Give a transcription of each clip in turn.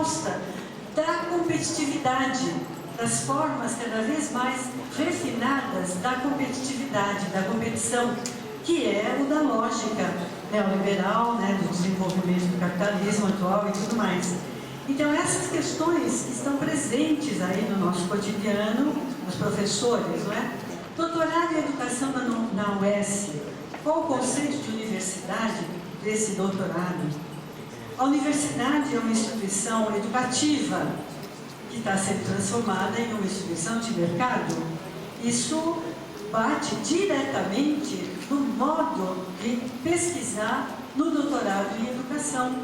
proposta da competitividade, das formas cada vez mais refinadas da competitividade, da competição, que é o da lógica neoliberal, né, do desenvolvimento do capitalismo atual e tudo mais. Então, essas questões estão presentes aí no nosso cotidiano, os professores, não é? Doutorado em Educação na UES. Qual o conceito de universidade desse doutorado? A universidade é uma instituição educativa que está sendo transformada em uma instituição de mercado. Isso bate diretamente no modo de pesquisar no doutorado em educação,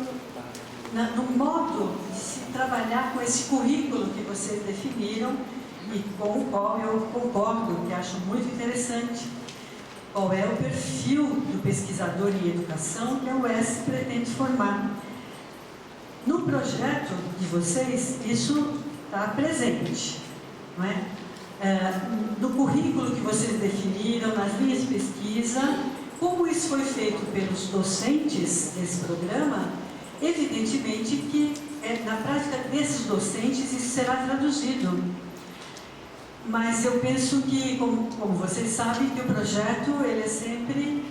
no modo de se trabalhar com esse currículo que vocês definiram e com o qual eu concordo, que acho muito interessante. Qual é o perfil do pesquisador em educação que a UES pretende formar? No projeto de vocês, isso está presente, não é? No currículo que vocês definiram, nas linhas de pesquisa, como isso foi feito pelos docentes desse programa, evidentemente que na prática desses docentes isso será traduzido. Mas eu penso que, como vocês sabem, que o projeto ele é sempre,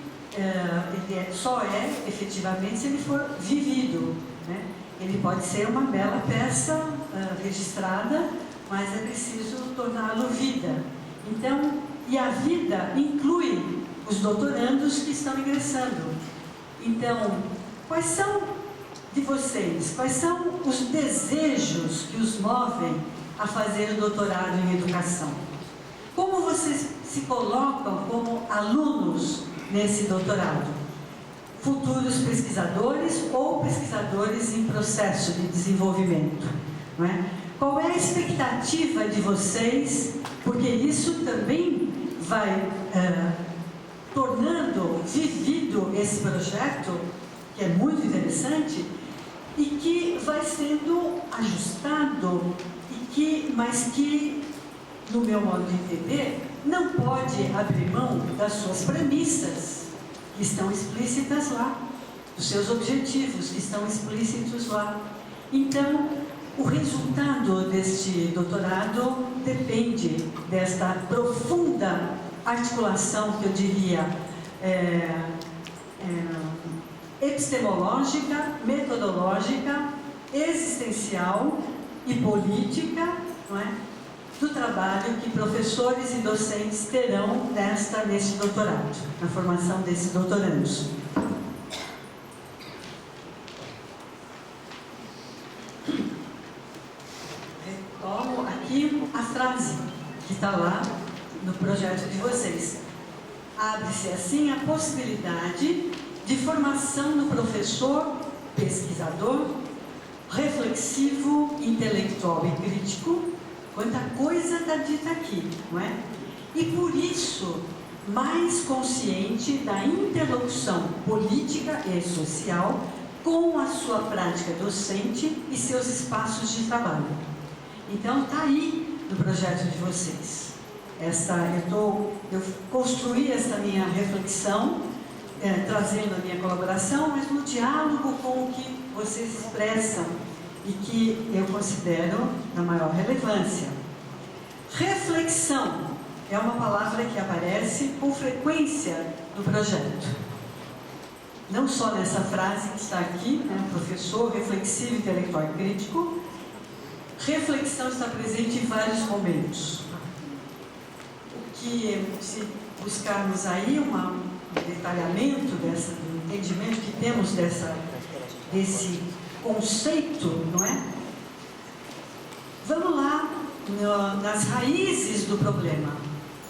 só é efetivamente se ele for vivido, né? Ele pode ser uma bela peça registrada, mas é preciso torná-lo vida. Então, e a vida inclui os doutorandos que estão ingressando. Então, quais são de vocês, quais são os desejos que os movem a fazer o doutorado em educação? Como vocês se colocam como alunos nesse doutorado? Futuros pesquisadores ou pesquisadores em processo de desenvolvimento, não é? Qual é a expectativa de vocês? Porque isso também vai tornando vivido esse projeto, que é muito interessante, e que vai sendo ajustado, mas que, no meu modo de entender, não pode abrir mão das suas premissas, que estão explícitas lá, dos seus objetivos, que estão explícitos lá. Então, o resultado deste doutorado depende desta profunda articulação, que eu diria, epistemológica, metodológica, existencial e política, não é? Do trabalho que professores e docentes terão neste doutorado, na formação desses doutorandos. Retomo aqui a frase que está lá no projeto de vocês. Abre-se assim a possibilidade de formação do professor pesquisador, reflexivo, intelectual e crítico. Quanta coisa está dita aqui, não é? E por isso, mais consciente da interlocução política e social com a sua prática docente e seus espaços de trabalho. Então, está aí no projeto de vocês. Eu construí essa minha reflexão, trazendo a minha colaboração, mas no diálogo com o que vocês expressam e que eu considero da maior relevância. Reflexão é uma palavra que aparece com frequência no projeto. Não só nessa frase que está aqui, né, professor reflexivo, intelectual e crítico. Reflexão está presente em vários momentos. O que, se buscarmos aí um detalhamento do entendimento que temos desse conceito, não é? Vamos lá nas raízes do problema.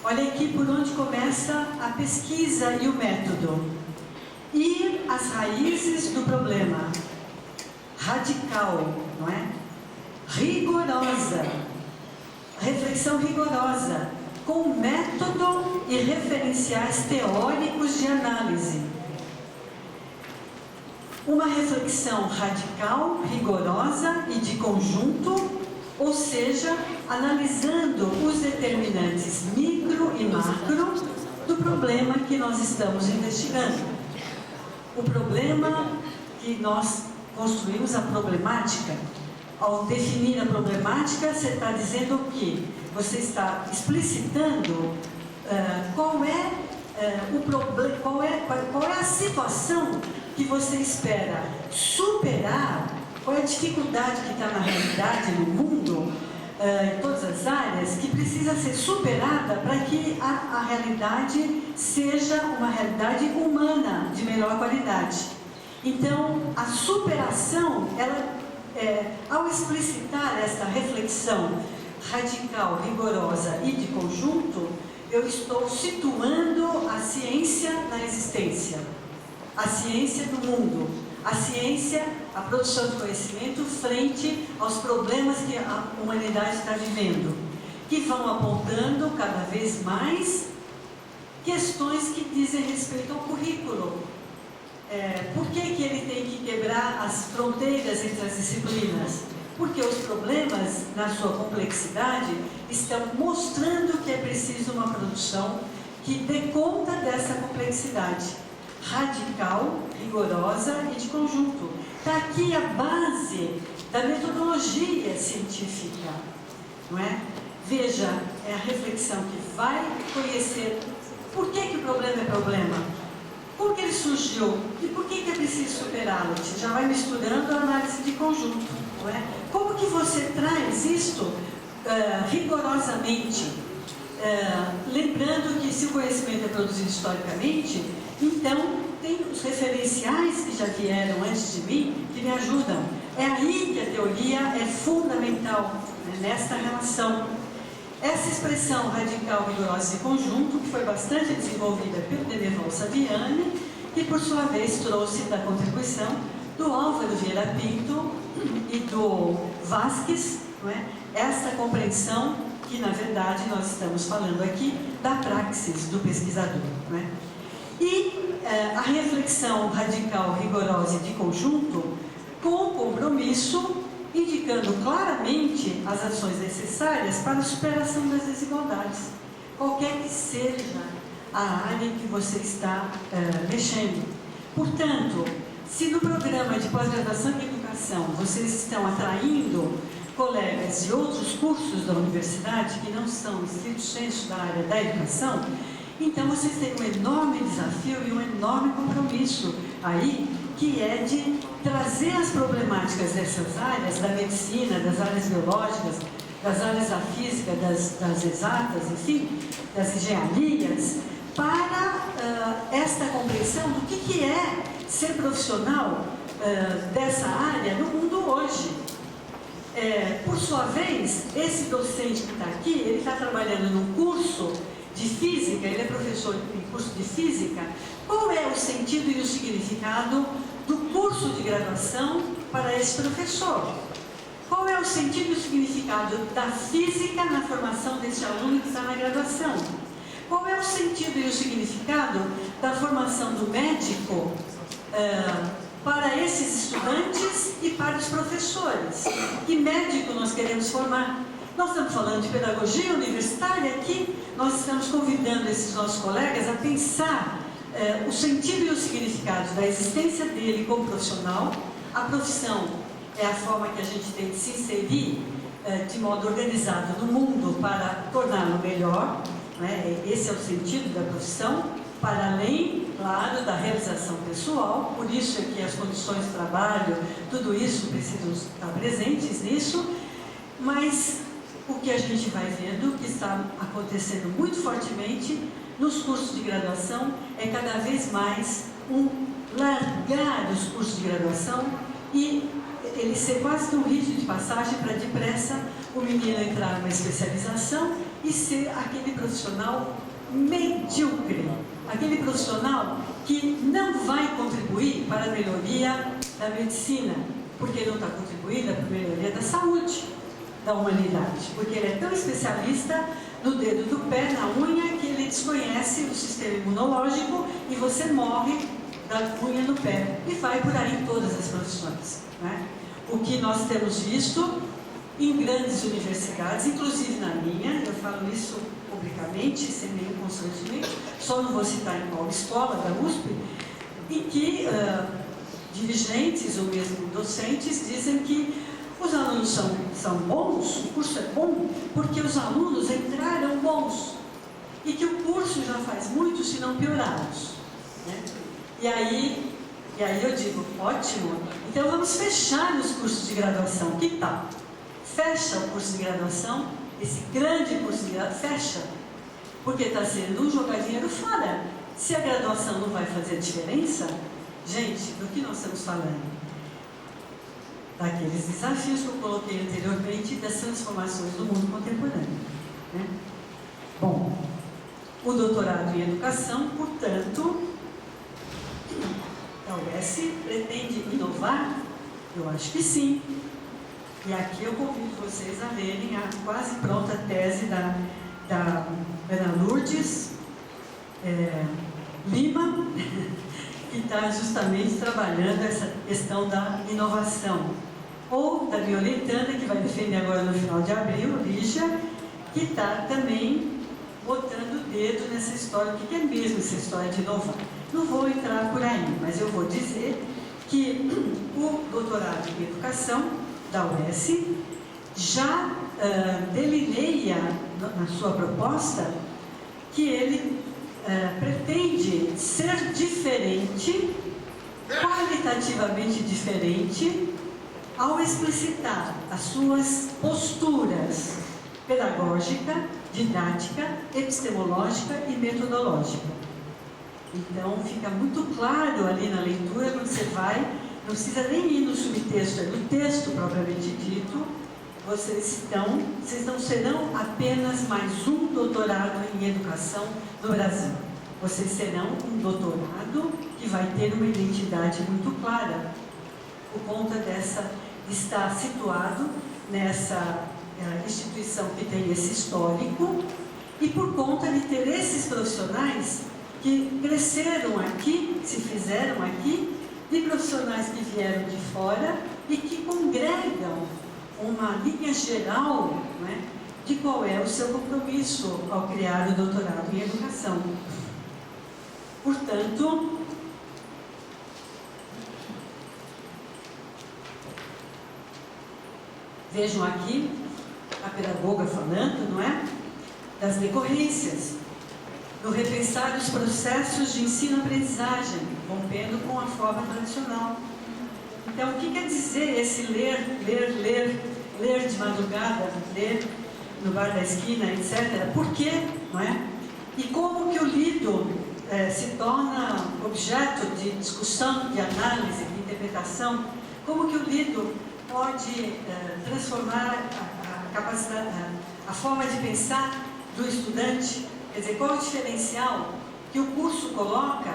Olha aqui por onde começa a pesquisa e o método. E as raízes do problema. Radical, não é? Rigorosa. Reflexão rigorosa, com método e referenciais teóricos de análise. Uma reflexão radical, rigorosa e de conjunto, ou seja, analisando os determinantes micro e macro do problema que nós estamos investigando. O problema que nós construímos, a problemática, ao definir a problemática, você está dizendo o quê? Você está explicitando qual é o problema, qual é a situação que você espera superar, qual é a dificuldade que está na realidade, no mundo, em todas as áreas, que precisa ser superada para que a realidade seja uma realidade humana, de melhor qualidade. Então, a superação, ela, ao explicitar essa reflexão radical, rigorosa e de conjunto, eu estou situando a ciência na existência, a ciência do mundo, a ciência, a produção de conhecimento frente aos problemas que a humanidade está vivendo, que vão apontando cada vez mais questões que dizem respeito ao currículo. Por que ele tem que quebrar as fronteiras entre as disciplinas? Porque os problemas, na sua complexidade, estão mostrando que é preciso uma produção que dê conta dessa complexidade radical, rigorosa e de conjunto. Está aqui a base da metodologia científica, não é? Veja, é a reflexão que vai conhecer por que o problema é problema, como que ele surgiu e por que é preciso superá-lo. Você já vai misturando a análise de conjunto, não é? Como que você traz isto rigorosamente, lembrando que se o conhecimento é produzido historicamente, então tem os referenciais que já vieram antes de mim que me ajudam. É aí que a teoria é fundamental, né, nesta relação. Essa expressão radical, rigorosa e conjunto, que foi bastante desenvolvida pelo Deneval Saviani, que por sua vez trouxe da contribuição do Álvaro Vieira Pinto e do Vasquez, não é? Essa compreensão que, na verdade, nós estamos falando aqui da praxis do pesquisador, não é? E a reflexão radical, rigorosa e de conjunto, com compromisso, indicando claramente as ações necessárias para a superação das desigualdades, qualquer que seja a área em que você está mexendo. Portanto, se no programa de pós-graduação em educação vocês estão atraindo colegas de outros cursos da universidade que não são estrito sensu da área da educação, então vocês têm um enorme desafio e um enorme compromisso aí, que é de trazer as problemáticas dessas áreas, da medicina, das áreas biológicas, das áreas da física, das exatas, enfim, das engenharias, para esta compreensão do que é ser profissional dessa área no mundo hoje. Por sua vez, esse docente que está aqui, ele está trabalhando num curso de física, ele é professor em curso de física. Qual é o sentido e o significado do curso de graduação para esse professor? Qual é o sentido e o significado da física na formação desse aluno que está na graduação? Qual é o sentido e o significado da formação do médico para esses estudantes e para os professores? Que médico nós queremos formar? Nós estamos falando de pedagogia universitária aqui, nós estamos convidando esses nossos colegas a pensar o sentido e o significado da existência dele como profissional. A profissão é a forma que a gente tem de se inserir de modo organizado no mundo para torná-lo melhor, né? Esse é o sentido da profissão, para além, claro, da realização pessoal. Por isso é que as condições de trabalho, tudo isso precisam estar presentes nisso, mas o que a gente vai vendo que está acontecendo muito fortemente nos cursos de graduação é cada vez mais largar os cursos de graduação e ele ser quase que um rito de passagem para depressa o menino entrar numa especialização e ser aquele profissional medíocre, aquele profissional que não vai contribuir para a melhoria da medicina, porque não está contribuindo para a melhoria da saúde da humanidade, porque ele é tão especialista no dedo do pé, na unha, que ele desconhece o sistema imunológico e você morre da unha no pé. E vai por aí em todas as profissões, né? O que nós temos visto em grandes universidades, inclusive na minha, eu falo isso publicamente, sem nenhum constrangimento, só não vou citar em qual escola da USP, em que dirigentes ou mesmo docentes dizem que Os alunos são bons, o curso é bom, porque os alunos entraram bons. E que o curso já faz muito, se não piorados. Né? E aí eu digo, ótimo, então vamos fechar os cursos de graduação. Que tal? Fecha o curso de graduação, esse grande curso de graduação, fecha. Porque está sendo um jogar dinheiro fora. Se a graduação não vai fazer diferença, gente, do que nós estamos falando? Daqueles desafios que eu coloquei anteriormente das transformações do mundo contemporâneo. Né? Bom, o doutorado em educação, portanto, a UES pretende inovar? Eu acho que sim. E aqui eu convido vocês a lerem a quase pronta tese da Ana Lourdes Lima, que está justamente trabalhando essa questão da inovação. Ou da Violetana, que vai defender agora no final de abril, Lígia, que está também botando o dedo nessa história. O que é mesmo essa história de inovar? Não vou entrar por aí, mas eu vou dizer que o doutorado em educação da UES já delineia na sua proposta que ele pretende ser diferente, qualitativamente diferente, ao explicitar as suas posturas pedagógica, didática, epistemológica e metodológica. Então, fica muito claro ali na leitura, quando você vai, não precisa nem ir no subtexto, é no texto propriamente dito, vocês não serão apenas mais um doutorado em educação no Brasil. Vocês serão um doutorado que vai ter uma identidade muito clara, por conta estar situado nessa instituição que tem esse histórico e por conta de ter esses profissionais que cresceram aqui, se fizeram aqui, de profissionais que vieram de fora e que congregam uma linha geral, né, de qual é o seu compromisso ao criar o doutorado em educação. Portanto, vejam aqui a pedagoga falando, não é? Das decorrências, no repensar os processos de ensino-aprendizagem, rompendo com a forma tradicional. Então, o que quer dizer esse ler de madrugada, ler no bar da esquina, etc.? Por quê? Não é? E como que o lido se torna objeto de discussão, de análise, de interpretação? Como que o lido pode transformar a capacidade, a forma de pensar do estudante? Quer dizer, qual é o diferencial que o curso coloca,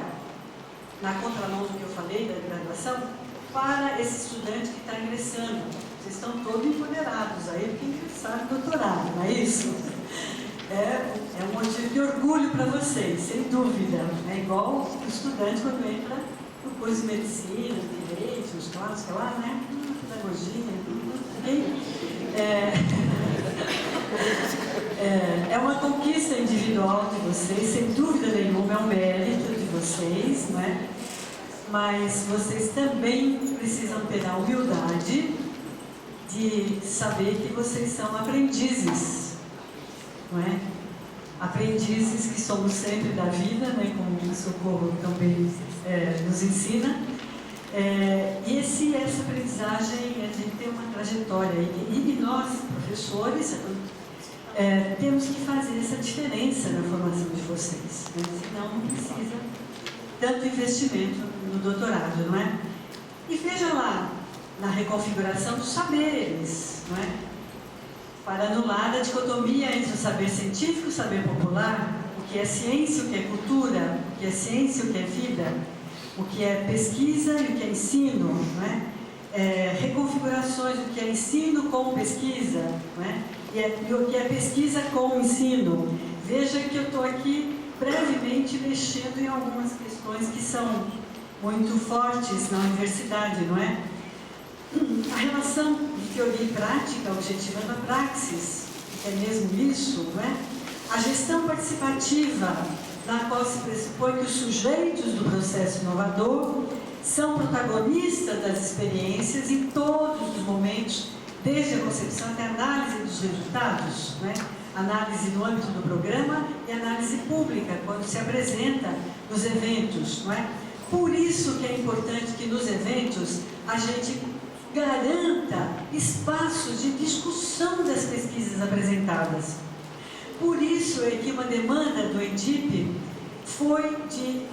na contramão do que eu falei, da graduação, para esse estudante que está ingressando? Vocês estão todos empoderados aí, porque ingressaram no doutorado, não é isso? É um motivo de orgulho para vocês, sem dúvida. É igual o estudante quando entra no curso de medicina, direito, os clássicos lá, né? Pedagogia, é uma conquista individual de vocês, sem dúvida nenhuma, é um mérito de vocês, não é? Mas vocês também precisam ter a humildade de saber que vocês são aprendizes, não é? Aprendizes que somos sempre da vida, né? Como o Socorro também nos ensina. E essa aprendizagem, a gente tem uma trajetória, e nós, professores, temos que fazer essa diferença na formação de vocês, né? Senão não precisa tanto investimento no doutorado, não é? E veja lá, na reconfiguração dos saberes, não é? Para anular a dicotomia entre o saber científico e o saber popular, o que é ciência, o que é cultura, o que é ciência, o que é vida, o que é pesquisa e o que é ensino, não é? Reconfigurações do que é ensino com pesquisa, não é? E o que é pesquisa com ensino. Veja que eu estou aqui brevemente mexendo em algumas questões que são muito fortes na universidade, não é? A relação de teoria e prática, objetivando a praxis, é mesmo isso, não é? A gestão participativa, na qual se pressupõe que os sujeitos do processo inovador são protagonistas das experiências em todos os momentos desde a concepção até a análise dos resultados, né? Análise no âmbito do programa e análise pública, quando se apresenta nos eventos, não é? Por isso que é importante que nos eventos a gente garanta espaços de discussão das pesquisas apresentadas. Por isso é que uma demanda do EDIP foi de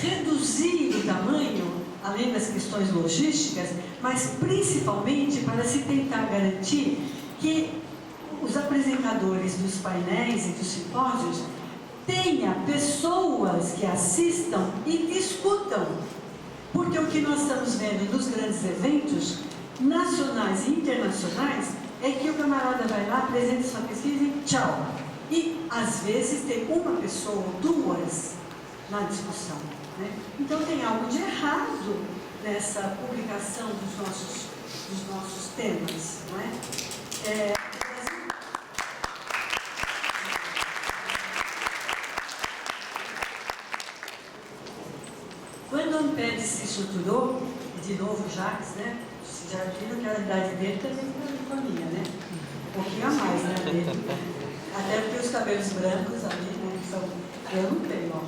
reduzir o tamanho, além das questões logísticas, mas principalmente para se tentar garantir que os apresentadores dos painéis e dos simpósios tenha pessoas que assistam e discutam. Porque o que nós estamos vendo nos grandes eventos, nacionais e internacionais, é que o camarada vai lá, apresenta sua pesquisa e tchau. E, às vezes, tem uma pessoa ou duas na discussão, né? Então, tem algo de errado nessa publicação dos nossos temas, não é? Quando a Amped se estruturou, de novo Jacques, né? Vocês já viram que a idade dele também foi com a minha, né? Um pouquinho a mais, né, dele. Até porque os cabelos brancos ali, né, são... Eu não tenho, ó.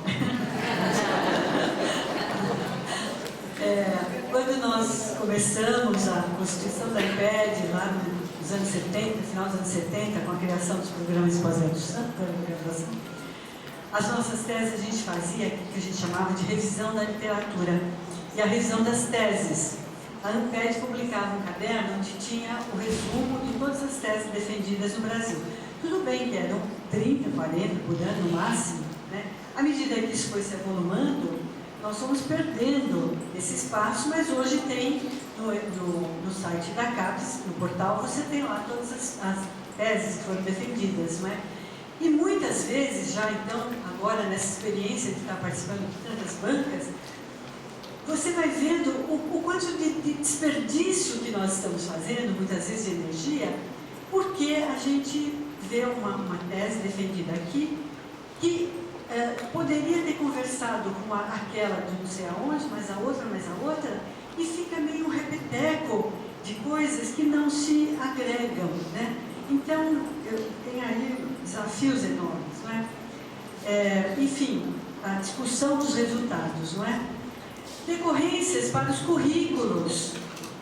Quando nós começamos a constituição da Amped, lá nos anos 70, final dos anos 70, com a criação dos programas de pós-graduação, as nossas teses a gente fazia o que a gente chamava de revisão da literatura e a revisão das teses. A Amped publicava um caderno onde tinha o resumo de todas as teses defendidas no Brasil. Tudo bem que eram 30, 40 por ano no máximo, né? À medida que isso foi se avolumando, nós fomos perdendo esse espaço, mas hoje tem no site da CAPES, no portal, você tem lá todas as teses que foram defendidas, não é? E muitas vezes, já então, agora nessa experiência de estar participando de tantas bancas, você vai vendo o quanto de desperdício que nós estamos fazendo, muitas vezes de energia, porque a gente vê uma tese defendida aqui que poderia ter conversado com aquela de não sei aonde, mas a outra, e fica meio um repeteco de coisas que não se agregam, né? Então, tem aí desafios enormes, não é? Enfim, a discussão dos resultados, não é? Decorrências para os currículos,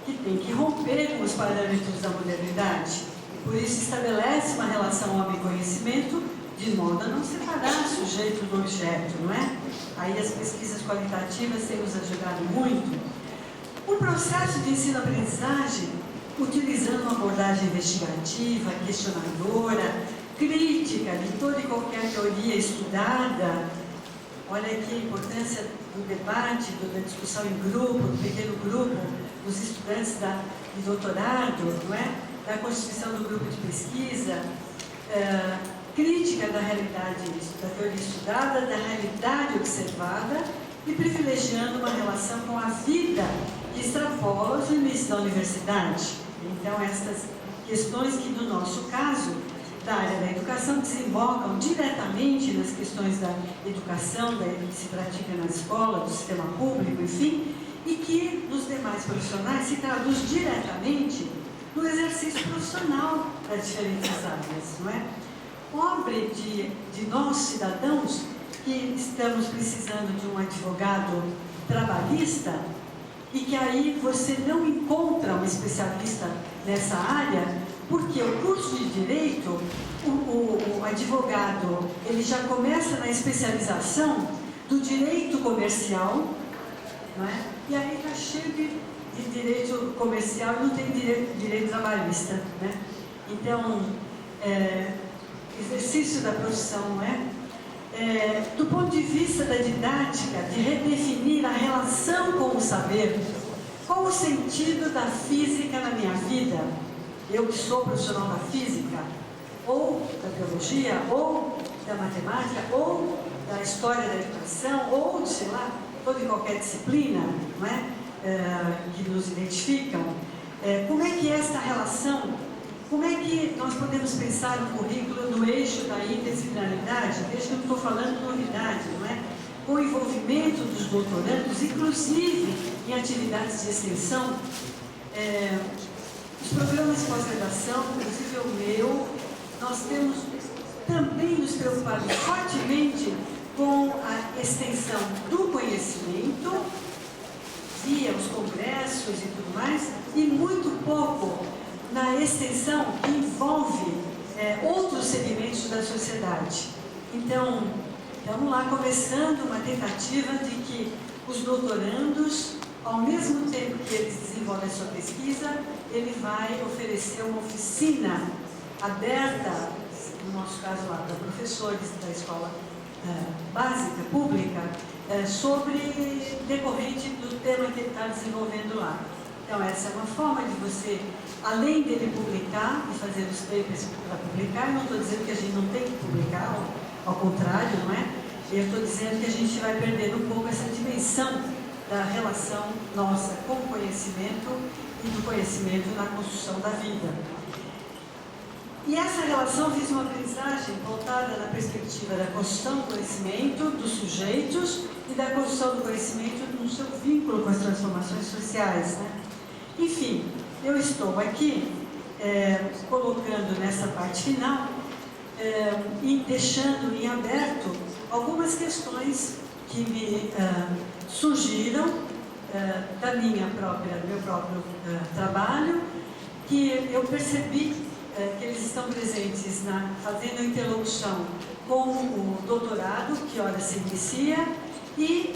que tem que romper com os parâmetros da modernidade, e por isso estabelece uma relação homem-conhecimento, de modo a não separar sujeito do objeto, não é? Aí as pesquisas qualitativas têm nos ajudado muito. O processo de ensino-aprendizagem, utilizando uma abordagem investigativa, questionadora, crítica de toda e qualquer teoria estudada. Olha aqui a importância do debate, da discussão em grupo, do pequeno grupo, dos estudantes de doutorado, não é? Da constituição do grupo de pesquisa, crítica da realidade, da teoria estudada, da realidade observada e privilegiando uma relação com a vida que extrapola os limites da universidade. Então, essas questões que, no nosso caso, da área da educação, desembocam diretamente nas questões da educação, que se pratica na escola, do sistema público, enfim, e que, nos demais profissionais, se traduz diretamente no exercício profissional das diferentes áreas, não é? Pobre de nós, cidadãos, que estamos precisando de um advogado trabalhista e que aí você não encontra um especialista nessa área, porque o curso de Direito, o advogado, ele já começa na especialização do direito comercial, não é? E aí está cheio de direito comercial e não tem direito trabalhista, né? Então, exercício da profissão, não é? Do ponto de vista da didática, de redefinir a relação com o saber, qual o sentido da física na minha vida? Eu que sou profissional da física, ou da biologia, ou da matemática, ou da história da educação, ou de, sei lá, toda e qualquer disciplina, não é? Que nos identificam. Como é que é esta relação? Como é que nós podemos pensar no currículo no eixo da interdisciplinaridade? Veja que eu não estou falando de novidade, não é? Com o envolvimento dos doutorandos, inclusive em atividades de extensão, Os programas de pós-graduação, inclusive o meu, nós temos também nos preocupado fortemente com a extensão do conhecimento, via os congressos e tudo mais, e muito pouco na extensão que envolve outros segmentos da sociedade. Então, estamos lá começando uma tentativa de que os doutorandos, ao mesmo tempo que eles desenvolvem a sua pesquisa, ele vai oferecer uma oficina aberta, no nosso caso lá, para professores da escola básica, pública, sobre decorrente do tema que ele está desenvolvendo lá. Então, essa é uma forma de você, além dele publicar e fazer os papers para publicar, eu não estou dizendo que a gente não tem que publicar, ao contrário, não é? Eu estou dizendo que a gente vai perdendo um pouco essa dimensão da relação nossa com o conhecimento e do conhecimento na construção da vida. E essa relação visa uma aprendizagem voltada na perspectiva da construção do conhecimento dos sujeitos e da construção do conhecimento no seu vínculo com as transformações sociais, né? Enfim, eu estou aqui colocando nessa parte final e deixando em aberto algumas questões que me surgiram do meu próprio trabalho, que eu percebi que eles estão presentes fazendo a interlocução com o doutorado, que ora se inicia, e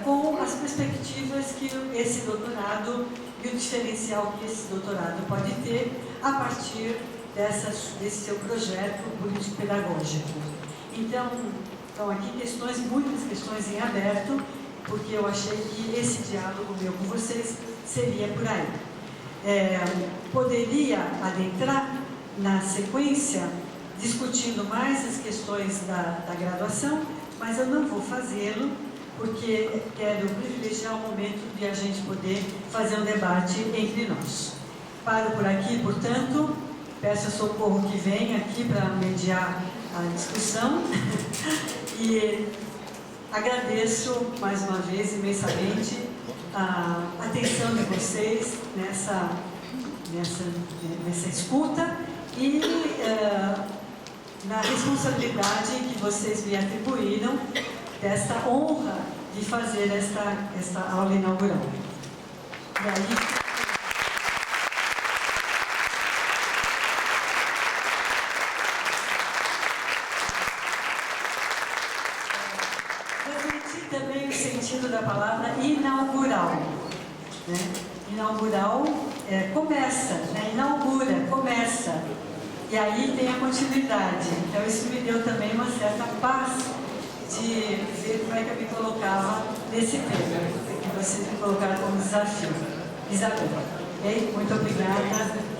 com as perspectivas que esse doutorado e o diferencial que esse doutorado pode ter a partir desse seu projeto político-pedagógico. Então, estão aqui muitas questões em aberto, porque eu achei que esse diálogo meu com vocês seria por aí. Poderia adentrar na sequência, discutindo mais as questões da graduação, mas eu não vou fazê-lo, porque quero privilegiar o momento de a gente poder fazer um debate entre nós. Paro por aqui, portanto, peço a Socorro que venha aqui para mediar a discussão e agradeço mais uma vez imensamente a atenção de vocês nessa escuta e na responsabilidade que vocês me atribuíram desta honra de fazer esta aula inaugural. E aí, refletir também o sentido da palavra inaugural, né? Inaugural começa, né? Inaugura, começa. E aí tem a continuidade. Então isso me deu também uma certa paz de ver como é que eu me colocava nesse tema, que vocês me colocaram como desafio. Isabel, ok? Muito obrigada.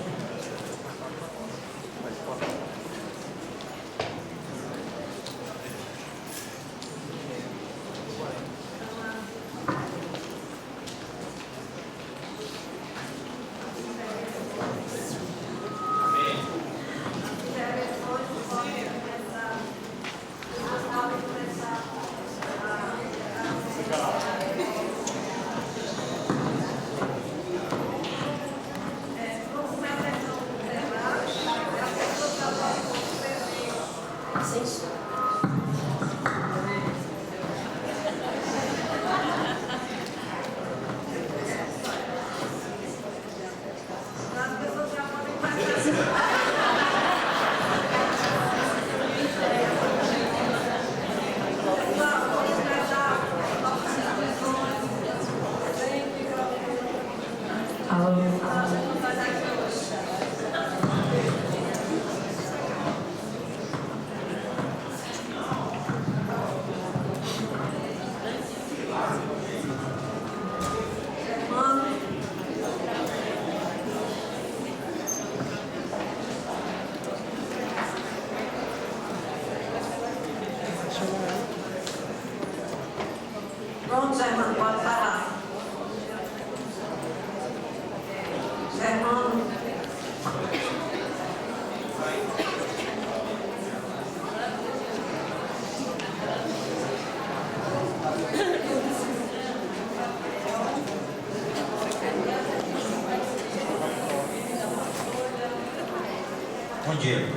Bom dia. Eu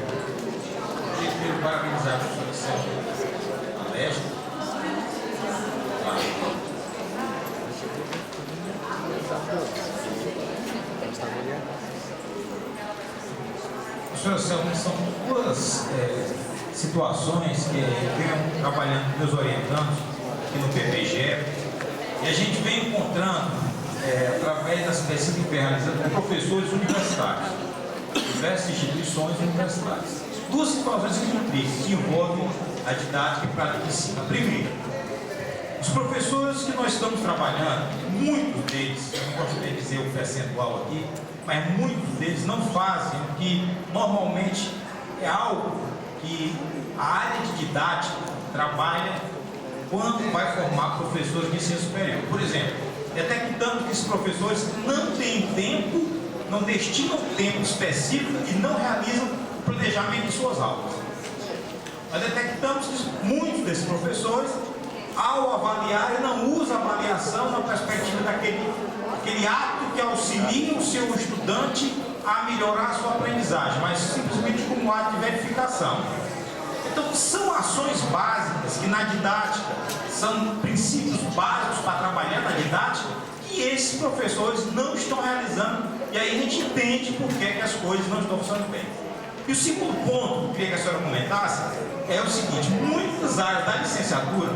queria parabenizar a professora Aleste. Professora, são duas situações que venho trabalhando com meus orientandos aqui no PPGE, e a gente vem encontrando, através das pesquisas que vem realizando com professores universitários, diversas instituições universitárias. Duas situações que envolvem a didática e prática de ensino. A primeira, os professores que nós estamos trabalhando, muitos deles, eu não gostaria de dizer o percentual aqui, mas muitos deles não fazem o que normalmente é algo que a área de didática trabalha quando vai formar professores de ensino superior. Por exemplo, detectando que esses professores não têm tempo, não destinam tempo específico e não realizam o planejamento de suas aulas. Nós detectamos que muitos desses professores, ao avaliar, não usam a avaliação na perspectiva daquele ato que auxilia o seu estudante a melhorar a sua aprendizagem, mas simplesmente como ato de verificação. Então, são ações básicas que na didática são princípios básicos para trabalhar na didática que esses professores não estão realizando, e aí a gente entende por que as coisas não estão funcionando bem. E o segundo ponto que eu queria que a senhora comentasse é o seguinte: muitas áreas da licenciatura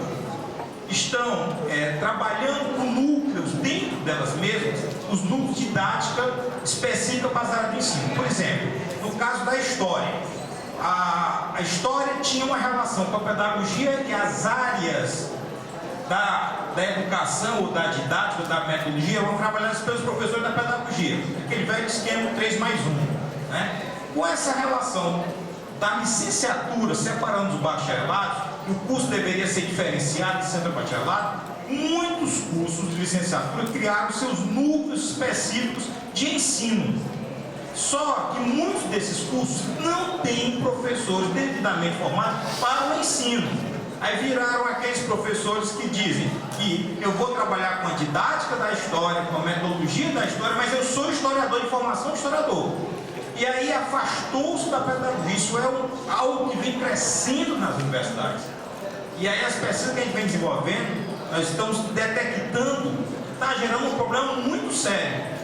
estão trabalhando com núcleos dentro delas mesmas, os núcleos de didática específica para as áreas do ensino. Por exemplo, no caso da história, a história tinha uma relação com a pedagogia e as áreas da educação, ou da didática, ou da metodologia, vão trabalhadas pelos professores da pedagogia, aquele velho esquema 3+1, né? Com essa relação da licenciatura separando os bacharelados, e o curso deveria ser diferenciado de centro bacharelado, muitos cursos de licenciatura criaram seus núcleos específicos de ensino. Só que muitos desses cursos não têm professores devidamente formados para o ensino. Aí viraram aqueles professores que dizem que eu vou trabalhar com a didática da história, com a metodologia da história, mas eu sou historiador de formação, historiador. E aí afastou-se da pedagogia. Isso é algo que vem crescendo nas universidades. E aí as pesquisas que a gente vem desenvolvendo, nós estamos detectando que está gerando um problema muito sério.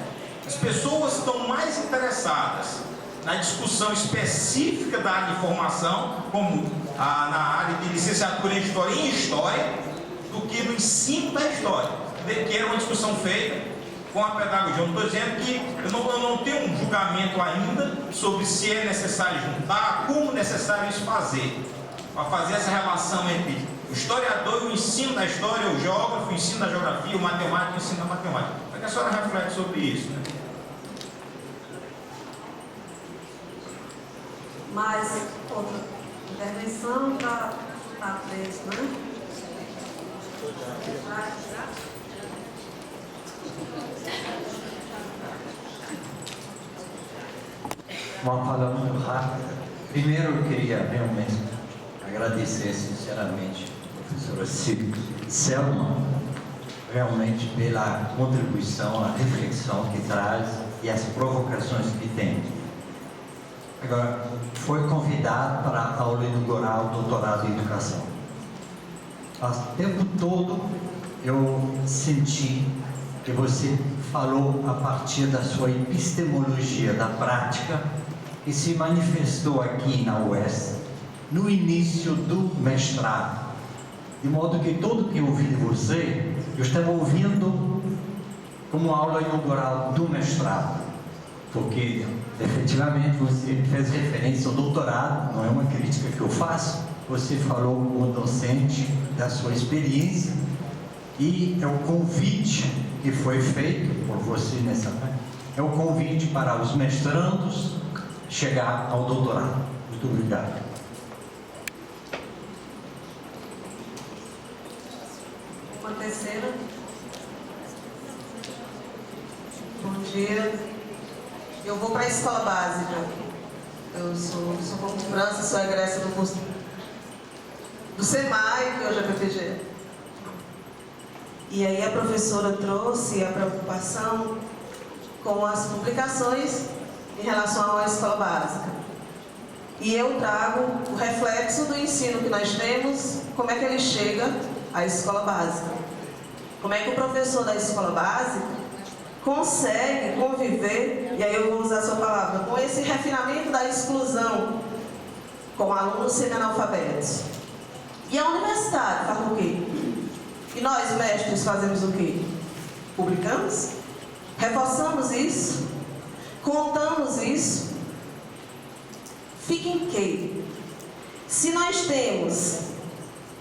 As pessoas estão mais interessadas na discussão específica da área de formação, como na área de licenciatura em História, do que no ensino da História, que era uma discussão feita com a pedagogia. Eu não estou dizendo que eu não tenho um julgamento ainda sobre se é necessário juntar, como necessário isso fazer, para fazer essa relação entre o historiador e o ensino da história, o geógrafo, o ensino da geografia, o matemático e o ensino da matemática. Para que a senhora reflete sobre isso, né? Mais outra intervenção para a 3, né? Uma fala muito rápida. Primeiro, eu queria realmente agradecer sinceramente a professora Selma, realmente pela contribuição, a reflexão que traz e as provocações que tem. Agora, foi convidado para a aula inaugural do doutorado em educação. O tempo todo eu senti que você falou a partir da sua epistemologia da prática que se manifestou aqui na UES no início do mestrado. De modo que tudo que eu ouvi de você, eu estava ouvindo como aula inaugural do mestrado, porque efetivamente você fez referência ao doutorado, não é uma crítica que eu faço, você falou como docente da sua experiência, e é o convite que foi feito por você nessa parte, é o convite para os mestrandos chegar ao doutorado. Muito obrigado. Uma terceira. Bom dia. Eu vou para a escola básica. Eu sou como de França, sou egressa do curso do SEMAI, que hoje é PPG. E aí a professora trouxe a preocupação com as publicações em relação à escola básica. E eu trago o reflexo do ensino que nós temos, como é que ele chega à escola básica. Como é que o professor da escola básica consegue conviver, e aí eu vou usar a sua palavra, com esse refinamento da exclusão com alunos semi-analfabetos. E a universidade faz o quê? E nós, mestres, fazemos o quê? Publicamos? Reforçamos isso? Contamos isso? Fica em quê? Se nós temos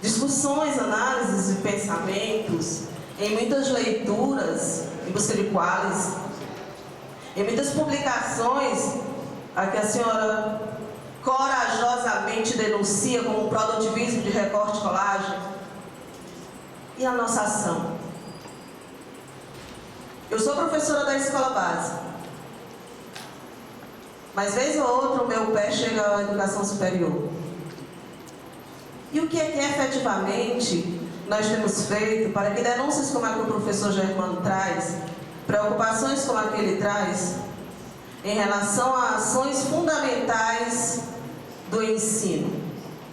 discussões, análises e pensamentos em muitas leituras, em busca de quais, em muitas publicações, a que a senhora corajosamente denuncia como um produtivismo de recorte e colagem, e a nossa ação? Eu sou professora da escola básica, mas vez ou outra o meu pé chega à educação superior. E o que é que efetivamente nós temos feito para que denúncias como a que o professor Germano traz, preocupações como a que ele traz, em relação a ações fundamentais do ensino,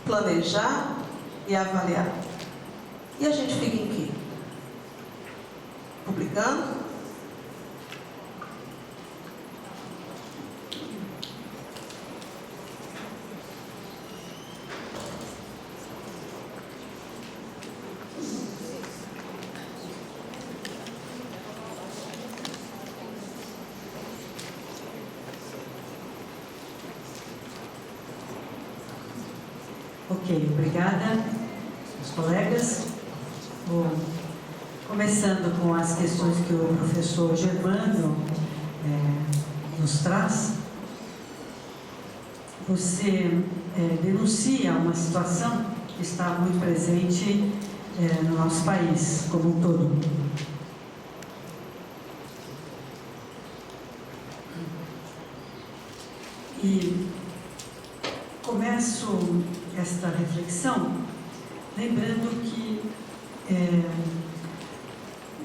planejar e avaliar? E a gente fica em quê? Publicando? Ok, obrigada, os colegas. Bom, começando com as questões que o professor Germano nos traz, você denuncia uma situação que está muito presente no nosso país como um todo. E começo esta reflexão lembrando que,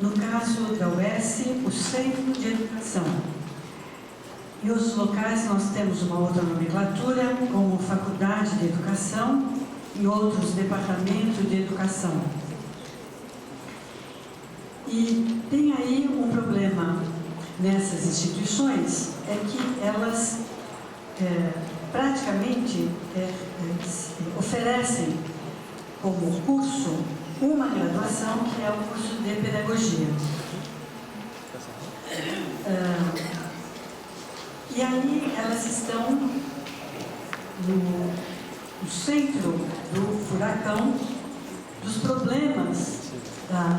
no caso da UES, o Centro de Educação, em outros locais nós temos uma outra nomenclatura, como Faculdade de Educação e outros Departamentos de Educação. E tem aí um problema nessas instituições, é que elas praticamente oferecem como curso uma graduação que é o curso de pedagogia. E aí elas estão no centro do furacão dos problemas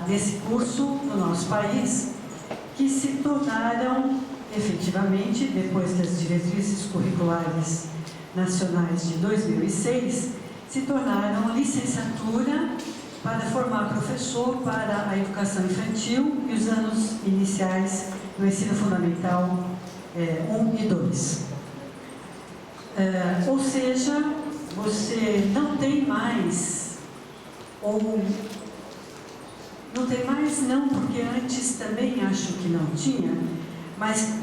desse curso no nosso país, que se tornaram efetivamente, depois das diretrizes curriculares nacionais de 2006, se tornaram licenciatura para formar professor para a educação infantil e os anos iniciais do ensino fundamental 1 e 2. Ou seja, você não tem mais, ou não tem mais não, porque antes também acho que não tinha, mas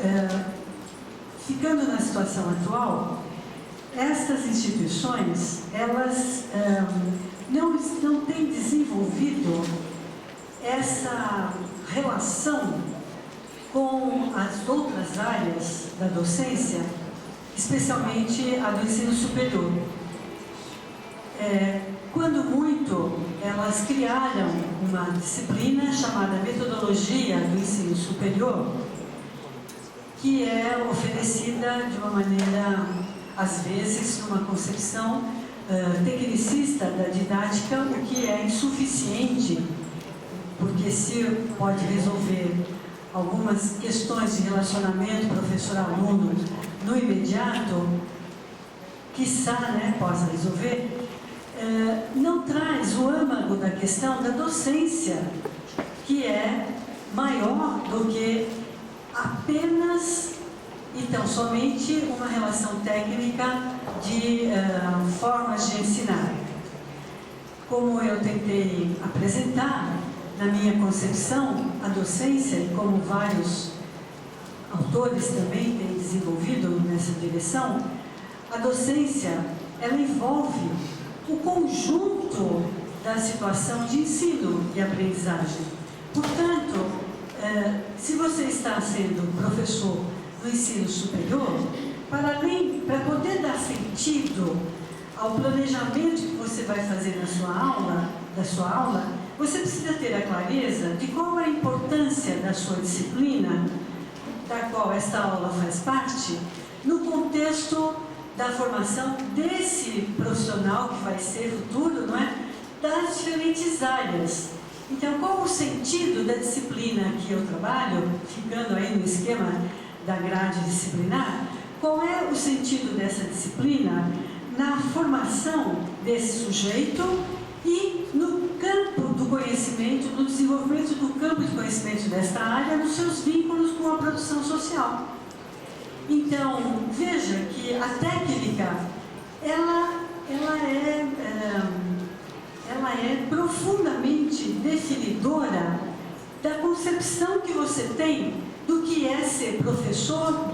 ficando na situação atual, estas instituições, elas não têm desenvolvido essa relação com as outras áreas da docência, especialmente a do ensino superior. Quando muito, elas criaram uma disciplina chamada Metodologia do Ensino Superior, que é oferecida de uma maneira, às vezes, numa concepção tecnicista da didática, o que é insuficiente, porque se pode resolver algumas questões de relacionamento professor-aluno no imediato, quiçá, possa resolver, não traz o âmago da questão da docência, que é maior do que apenas e tão somente uma relação técnica de formas de ensinar. Como eu tentei apresentar, na minha concepção, a docência, e como vários autores também têm desenvolvido nessa direção, a a docência, ela envolve o conjunto da situação de ensino e aprendizagem. Portanto, se você está sendo professor no ensino superior, para poder dar sentido ao planejamento que você vai fazer da sua aula, você precisa ter a clareza de qual é a importância da sua disciplina, da qual esta aula faz parte, no contexto da formação desse profissional que vai ser futuro, não é? Das diferentes áreas. Então, qual o sentido da disciplina que eu trabalho, ficando aí no esquema da grade disciplinar, qual é o sentido dessa disciplina na formação desse sujeito e no campo do conhecimento, no desenvolvimento do campo de conhecimento desta área, nos seus vínculos com a produção social. Então, veja que a técnica, ela é profundamente definidora da concepção que você tem do que é ser professor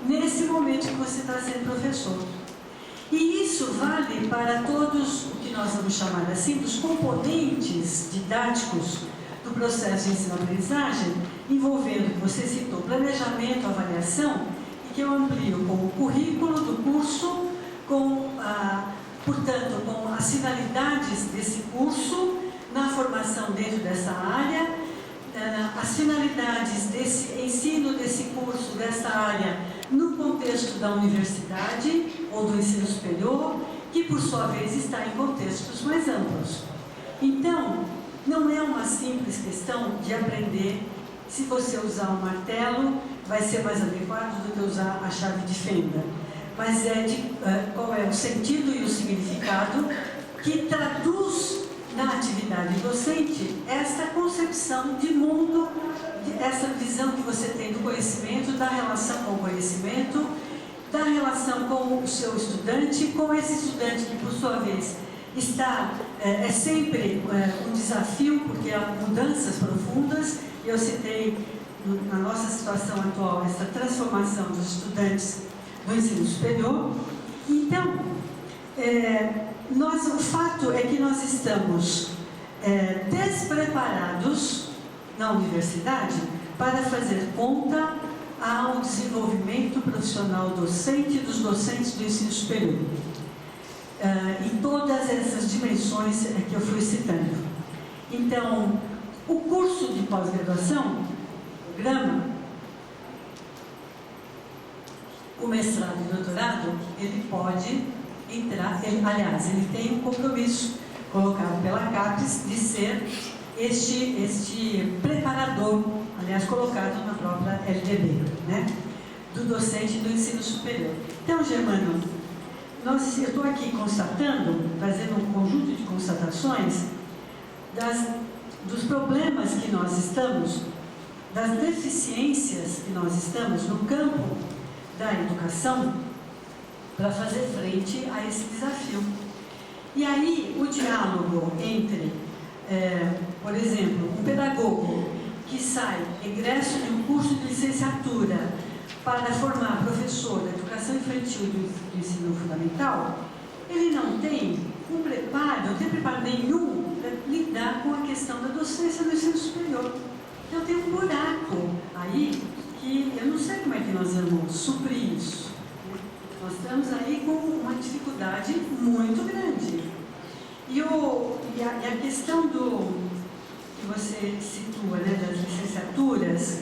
nesse momento que você está sendo professor. E isso vale para todos o que nós vamos chamar assim, dos componentes didáticos do processo de ensino-aprendizagem, envolvendo, você citou, planejamento, avaliação, e que eu amplio com o currículo do curso, portanto, com as finalidades desse curso, na formação dentro dessa área, as finalidades desse ensino, desse curso, dessa área, no contexto da universidade ou do ensino superior, que por sua vez está em contextos mais amplos. Então, não é uma simples questão de aprender se você usar um martelo, vai ser mais adequado do que usar a chave de fenda. Mas qual é o sentido e o significado que traduz na atividade docente esta concepção de mundo, essa visão que você tem do conhecimento, da relação com o conhecimento, da relação com o seu estudante, com esse estudante que, por sua vez, é sempre um desafio, porque há mudanças profundas. Eu citei, na nossa situação atual, essa transformação dos estudantes do ensino superior. Então, o fato é que nós estamos despreparados na universidade para fazer conta ao desenvolvimento profissional docente dos docentes do ensino superior. Em todas essas dimensões que eu fui citando. Então, o curso de pós-graduação, o programa, o mestrado e doutorado, ele pode entrar, ele tem um compromisso colocado pela CAPES de ser este preparador, aliás, colocado na própria LDB, né, do docente do ensino superior. Então, Germano, eu estou aqui constatando, trazendo um conjunto de constatações dos problemas que nós estamos, das deficiências que nós estamos no campo da educação para fazer frente a esse desafio. E aí, o diálogo entre, por exemplo, um pedagogo que sai, egresso de um curso de licenciatura para formar professor da educação infantil do ensino fundamental, ele não tem um preparo, não tem preparo nenhum para lidar com a questão da docência no ensino superior. Então tem um buraco aí que eu não sei como é que nós vamos suprir isso. Nós estamos aí com uma dificuldade muito grande. E a questão que você situa, né, das licenciaturas,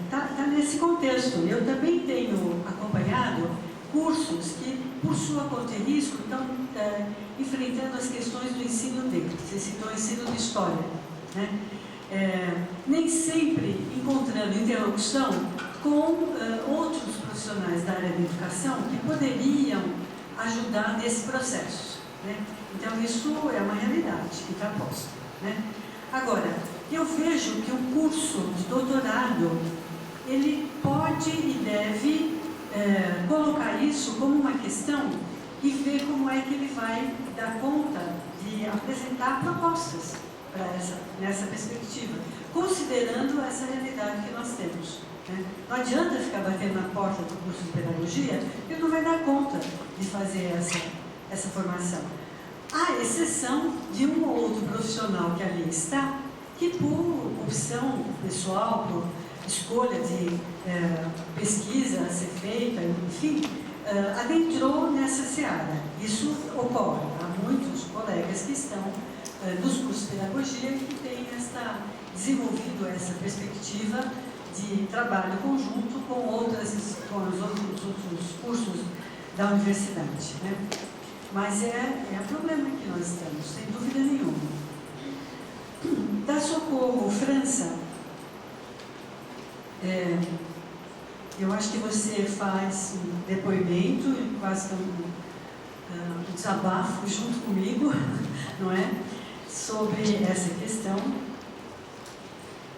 está nesse contexto. Eu também tenho acompanhado cursos que, por sua conta e risco, estão enfrentando as questões do ensino dele. Você citou o ensino de história, né? Nem sempre encontrando interlocução com outros profissionais da área da educação que poderiam ajudar nesse processo, né? Então, isso é uma realidade que está posta, né? Agora, eu vejo que o curso de doutorado, ele pode e deve colocar isso como uma questão e ver como é que ele vai dar conta de apresentar propostas. nessa perspectiva, considerando essa realidade que nós temos. Né? Não adianta ficar batendo na porta do curso de pedagogia, porque não vai dar conta de fazer essa formação. À exceção de um ou outro profissional que ali está, que por opção pessoal, por escolha de pesquisa a ser feita, enfim, adentrou nessa seara. Isso ocorre. Há muitos colegas que estão nos cursos de pedagogia que têm desenvolvido essa perspectiva de trabalho conjunto com os outros cursos da universidade. Né? Mas é o problema que nós estamos, sem dúvida nenhuma. Da Socorro França, eu acho que você faz um depoimento, quase que um desabafo junto comigo, não é? Sobre essa questão.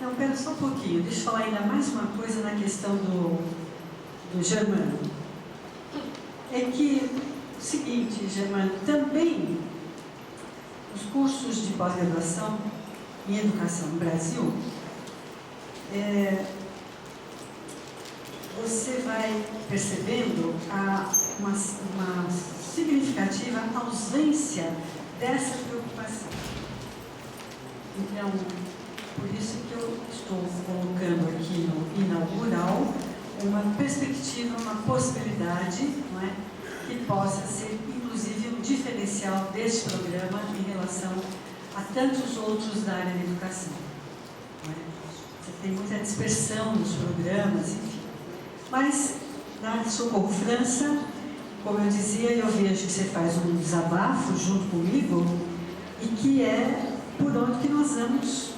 Não, pera só um pouquinho, deixa eu falar ainda mais uma coisa na questão do Germano. É que, o seguinte, Germano, também os cursos de pós-graduação em educação no Brasil, você vai percebendo uma significativa ausência dessa preocupação. Então, por isso que eu estou colocando aqui no inaugural uma perspectiva, uma possibilidade, não é, que possa ser, inclusive, um diferencial deste programa em relação a tantos outros da área da educação. Não é? Você tem muita dispersão nos programas, enfim. Mas, na Socorro França, como eu dizia, eu vejo que você faz um desabafo junto comigo e que é por onde que nós vamos,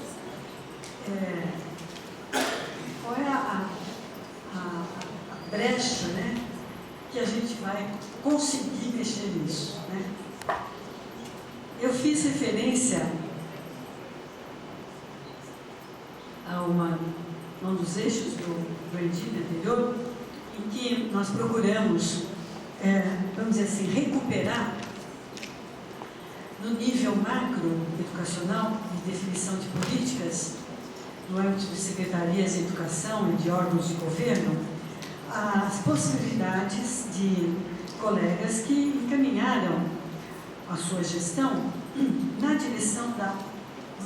qual é a brecha, né, que a gente vai conseguir mexer nisso. Né? Eu fiz referência a um dos eixos do EDIB anterior, em que nós procuramos, vamos dizer assim, recuperar no nível macro educacional de definição de políticas, no âmbito de secretarias de educação e de órgãos de governo, as possibilidades de colegas que encaminharam a sua gestão na direção da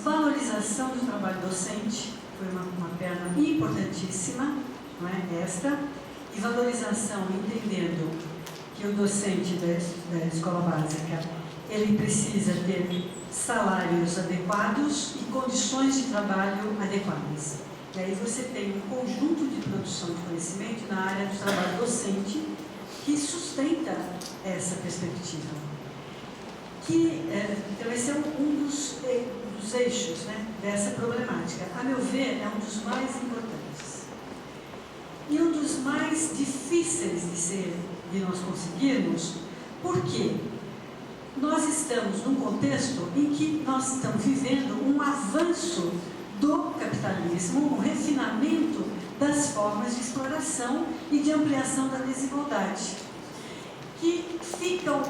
valorização do trabalho docente, foi uma perna importantíssima, não é, esta, e valorização entendendo que o docente da escola básica, ele precisa ter salários adequados e condições de trabalho adequadas. E aí você tem um conjunto de produção de conhecimento na área do trabalho docente que sustenta essa perspectiva. Então esse é um dos eixos, né, dessa problemática. A meu ver, é um dos mais importantes. E um dos mais difíceis de nós conseguirmos, porque nós estamos num contexto em que nós estamos vivendo um avanço do capitalismo, um refinamento das formas de exploração e de ampliação da desigualdade, que ficam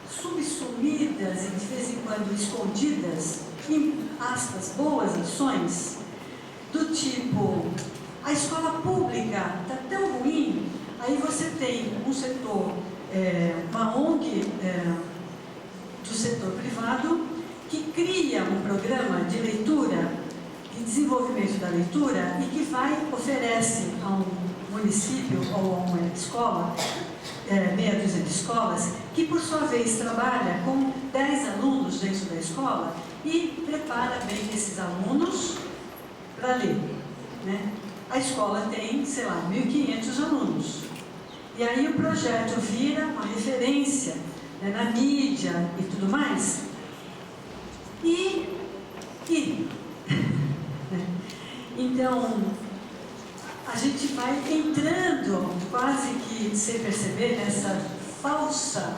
subsumidas e de vez em quando escondidas em, aspas, boas ações, do tipo, a escola pública está tão ruim, aí você tem um setor, uma ONG do setor privado, que cria um programa de leitura, de desenvolvimento da leitura, e que oferece a um município ou a uma escola, meia dúzia de escolas, que por sua vez trabalha com 10 alunos dentro da escola e prepara bem esses alunos para ler. Né? A escola tem, sei lá, 1.500 alunos. E aí o projeto vira uma referência, né, na mídia e tudo mais. Então, a gente vai entrando, quase que sem perceber, nessa falsa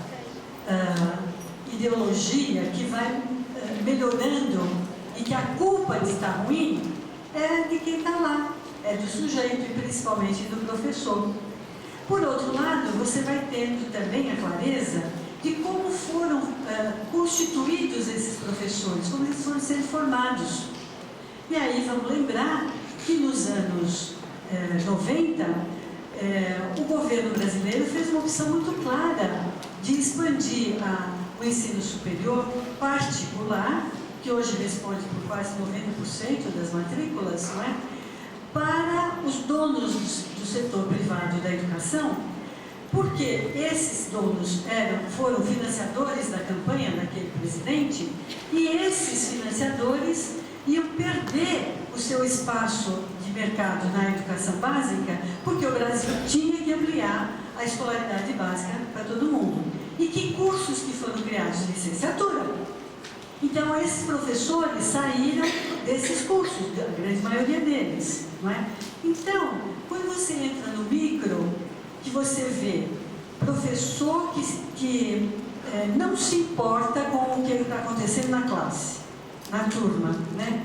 ideologia que vai melhorando e que a culpa de estar ruim é de quem está lá, é do sujeito e principalmente do professor. Por outro lado, você vai tendo também a clareza de como foram constituídos esses professores, como eles foram sendo formados. E aí vamos lembrar que nos anos 90, o governo brasileiro fez uma opção muito clara de expandir o ensino superior particular, que hoje responde por quase 90% das matrículas, não é? Para os donos do setor privado da educação, porque esses donos foram financiadores da campanha daquele presidente, e esses financiadores iam perder o seu espaço de mercado na educação básica, porque o Brasil tinha que ampliar a escolaridade básica para todo mundo. E que cursos que foram criados? Licenciatura. Então, esses professores saíram desses cursos, a grande maioria deles, não é? Então, quando você entra no micro, que você vê professor que não se importa com o que está acontecendo na classe, na turma, né?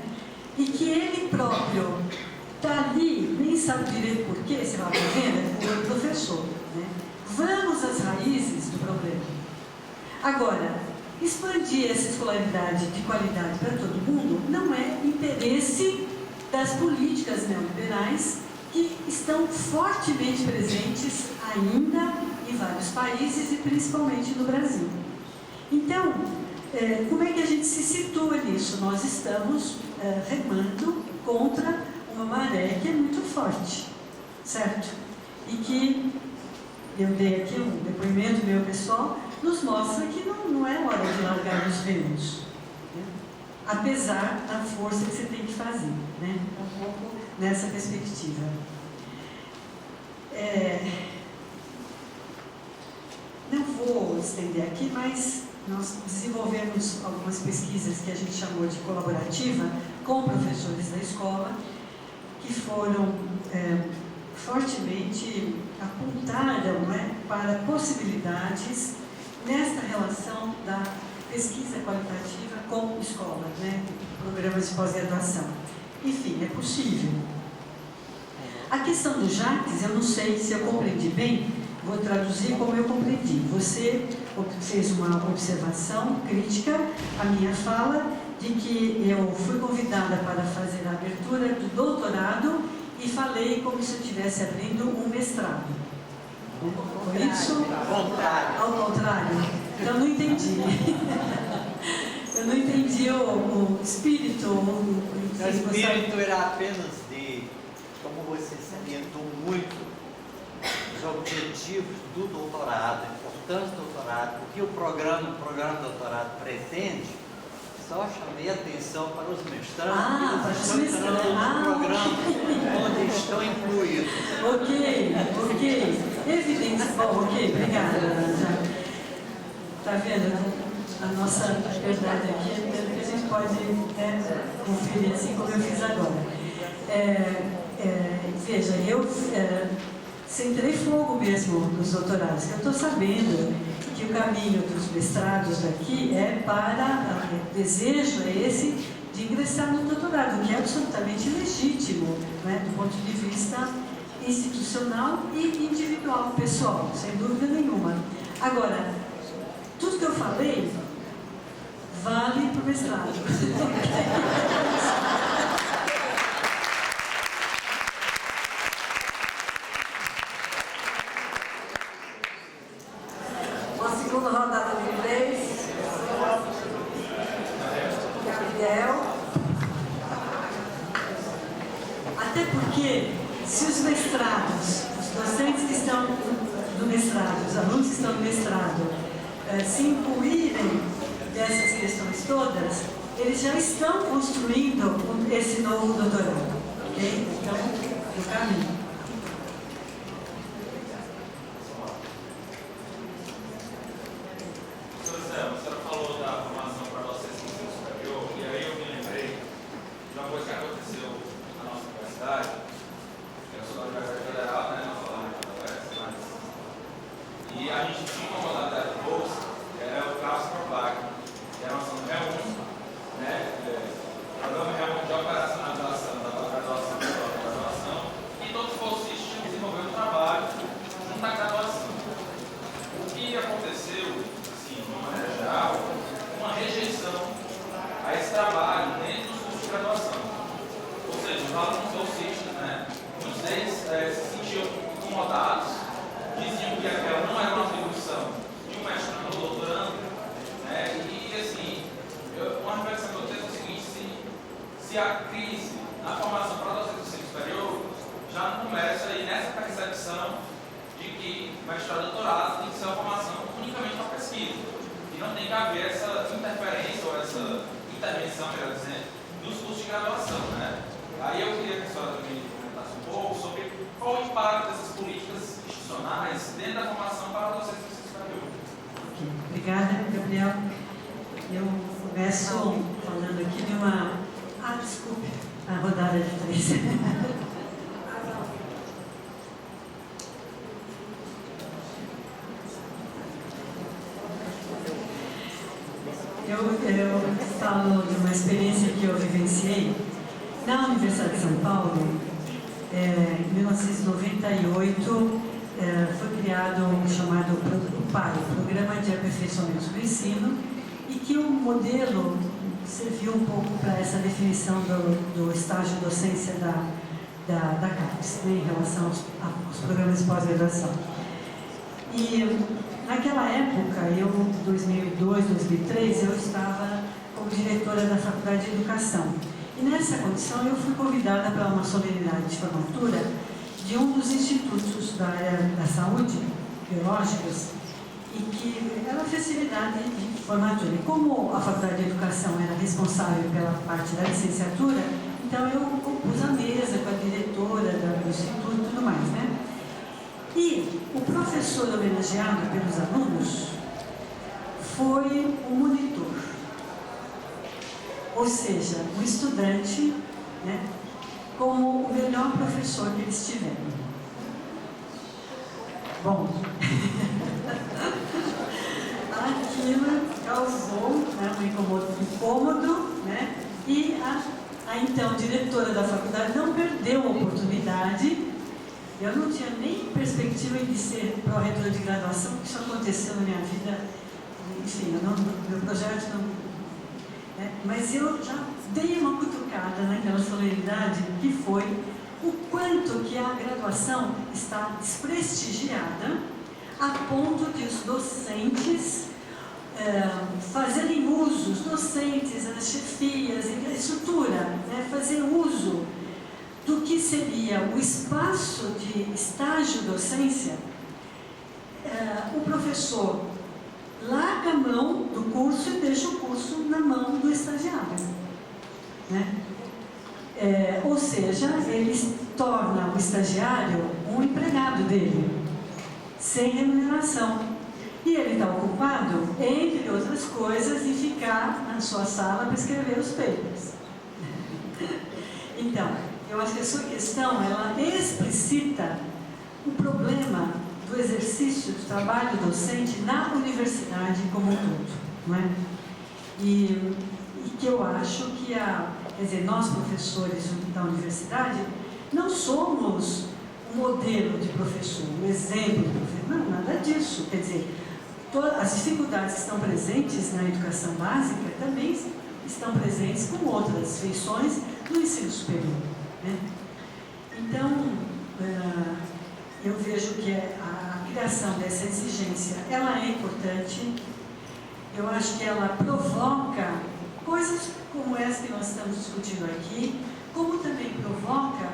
E que ele próprio está ali, nem sabe direito por quê, você vai vendo, é o professor, né? Vamos às raízes do problema. Agora, expandir essa escolaridade de qualidade para todo mundo não é interesse das políticas neoliberais que estão fortemente presentes ainda em vários países e principalmente no Brasil. Então, como é que a gente se situa nisso? Nós estamos remando contra uma maré que é muito forte, certo? E que eu dei aqui um depoimento meu pessoal, nos mostra que não é hora de largar os remos, né? Apesar da força que você tem que fazer, né? Um pouco nessa perspectiva. Não vou estender aqui, mas nós desenvolvemos algumas pesquisas que a gente chamou de colaborativa com professores da escola, que foram fortemente apontaram, né, para possibilidades nesta relação da pesquisa qualitativa com escola, né, programas de pós-graduação. Enfim, é possível. A questão do JACS, eu não sei se eu compreendi bem, vou traduzir como eu compreendi. Você fez uma observação crítica à minha fala de que eu fui convidada para fazer a abertura do doutorado e falei como se eu estivesse abrindo um mestrado. Foi isso? Ao contrário. Então, não entendi. Eu não entendi o espírito. O espírito era apenas de, como você salientou muito, os objetivos do doutorado, a importância do doutorado, o que o programa de doutorado pretende. Só chamei a atenção para os mestrandos, para estão entrando no programa onde estão incluídos. Ok. Evidente. Bom, ok, obrigada. Está vendo? A nossa verdade aqui é que a gente pode conferir assim como eu fiz agora. Veja, eu centrei fogo mesmo nos doutorados, que eu estou sabendo que o caminho dos mestrados daqui é para, o desejo é esse de ingressar no doutorado, que é absolutamente legítimo, né, do ponto de vista institucional e individual, pessoal, sem dúvida nenhuma. Agora, tudo que eu falei vale para o mestrado. Uma segunda rodada de inglês. Gabriel. Até porque, se os mestrados, os docentes que estão no mestrado, os alunos que estão no mestrado, se incluírem dessas questões todas, eles já estão construindo esse novo doutorado, ok? Então, no caminho. O que aconteceu, assim, se a crise na formação para a docência do ensino superior já não começa aí nessa percepção de que mestrado e doutorado tem que ser uma formação unicamente para pesquisa. E não tem que haver essa interferência ou essa intervenção, melhor dizendo, nos cursos de graduação, né? Aí eu queria que a senhora também comentasse um pouco sobre qual o impacto dessas políticas institucionais dentro da formação para a docência do ensino superior. Ok, obrigada, Gabriel. Eu começo falando aqui de uma... desculpe, a rodada de 3. Eu falo de uma experiência que eu vivenciei na Universidade de São Paulo. Em 1998 foi criado um chamado PAI, Programa de Aperfeiçoamento do Ensino, e que o modelo serviu um pouco para essa definição do estágio de docência da CAPES, né, em relação aos programas de pós-graduação. E naquela época, eu, em 2002, 2003, eu estava como diretora da Faculdade de Educação. E nessa condição eu fui convidada para uma solenidade de formatura de um dos institutos da área da saúde, biológicos, e que era uma festividade de formatura. E como a Faculdade de Educação era responsável pela parte da licenciatura, então eu compus a mesa com a diretora do instituto e tudo mais, né? E o professor homenageado pelos alunos foi o monitor. Ou seja, um estudante, né, como o melhor professor que eles tiveram. Bom, aquilo causou, né, um incômodo, né, e a então diretora da faculdade não perdeu a oportunidade. Eu não tinha nem perspectiva de ser pró-reitora de graduação, porque isso aconteceu na minha vida, enfim, meu projeto não... Mas eu já dei uma cutucada naquela solenidade, que foi o quanto que a graduação está desprestigiada, a ponto de os docentes fazerem uso, os docentes, as chefias, a estrutura, né, fazer uso do que seria o espaço de estágio docência. O professor larga a mão do curso e deixa o curso na mão do estagiário, né? Ou seja, ele torna o estagiário um empregado dele, sem remuneração. E ele está ocupado, entre outras coisas, em ficar na sua sala para escrever os papers. Então, eu acho que a sua questão, ela explicita o problema do exercício do trabalho docente na universidade como um todo, não é? E que eu acho que, quer dizer, nós professores da universidade não somos um modelo de professor, um exemplo de professor, não, nada disso. Quer dizer, as dificuldades que estão presentes na educação básica também estão presentes com outras feições no ensino superior, né? Então, eu vejo que a criação dessa exigência, ela é importante. Eu acho que ela provoca coisas como essa que nós estamos discutindo aqui, como também provoca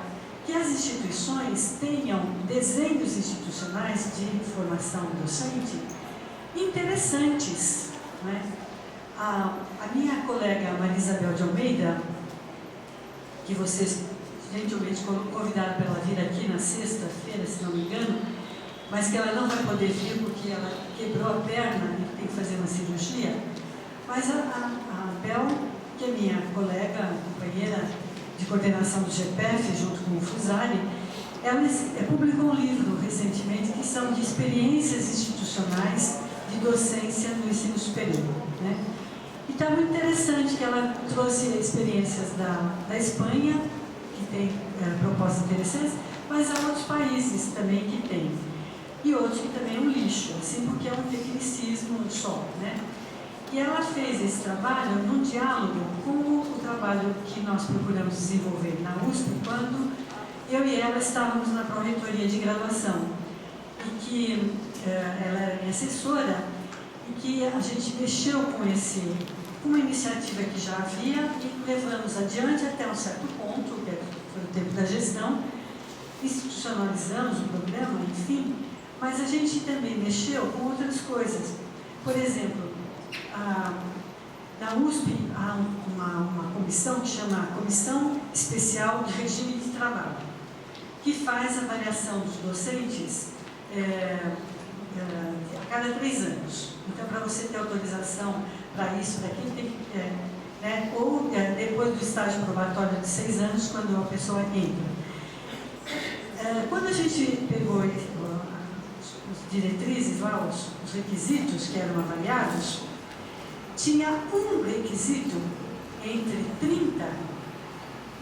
que as instituições tenham desenhos institucionais de formação docente interessantes, não é? A minha colega Marisabel de Almeida, que vocês gentilmente convidaram para ela vir aqui na sexta-feira, se não me engano, mas que ela não vai poder vir porque ela quebrou a perna e tem que fazer uma cirurgia. Mas a Bel, que é minha colega, companheira de coordenação do GPF, junto com o Fusari, ela publicou um livro recentemente que são de experiências institucionais de docência no ensino superior, né? E está muito interessante que ela trouxe experiências da Espanha, que tem propostas interessantes, mas há outros países também que tem. E outros que também é um lixo, assim, porque é um tecnicismo só, né? E ela fez esse trabalho num diálogo com o trabalho que nós procuramos desenvolver na USP, quando eu e ela estávamos na pró-reitoria de graduação. E que ela era minha assessora, e que a gente mexeu com uma iniciativa que já havia e levamos adiante até um certo ponto, que foi o tempo da gestão, institucionalizamos o programa, enfim, mas a gente também mexeu com outras coisas. Por exemplo, na USP há uma comissão que chama Comissão Especial de Regime de Trabalho, que faz a avaliação dos docentes a cada 3 anos. Então, para você ter autorização para isso, para aquilo, tem que, ou depois do estágio probatório de 6 anos, quando a pessoa entra. Quando a gente pegou as diretrizes lá, os requisitos que eram avaliados, tinha um requisito entre 30,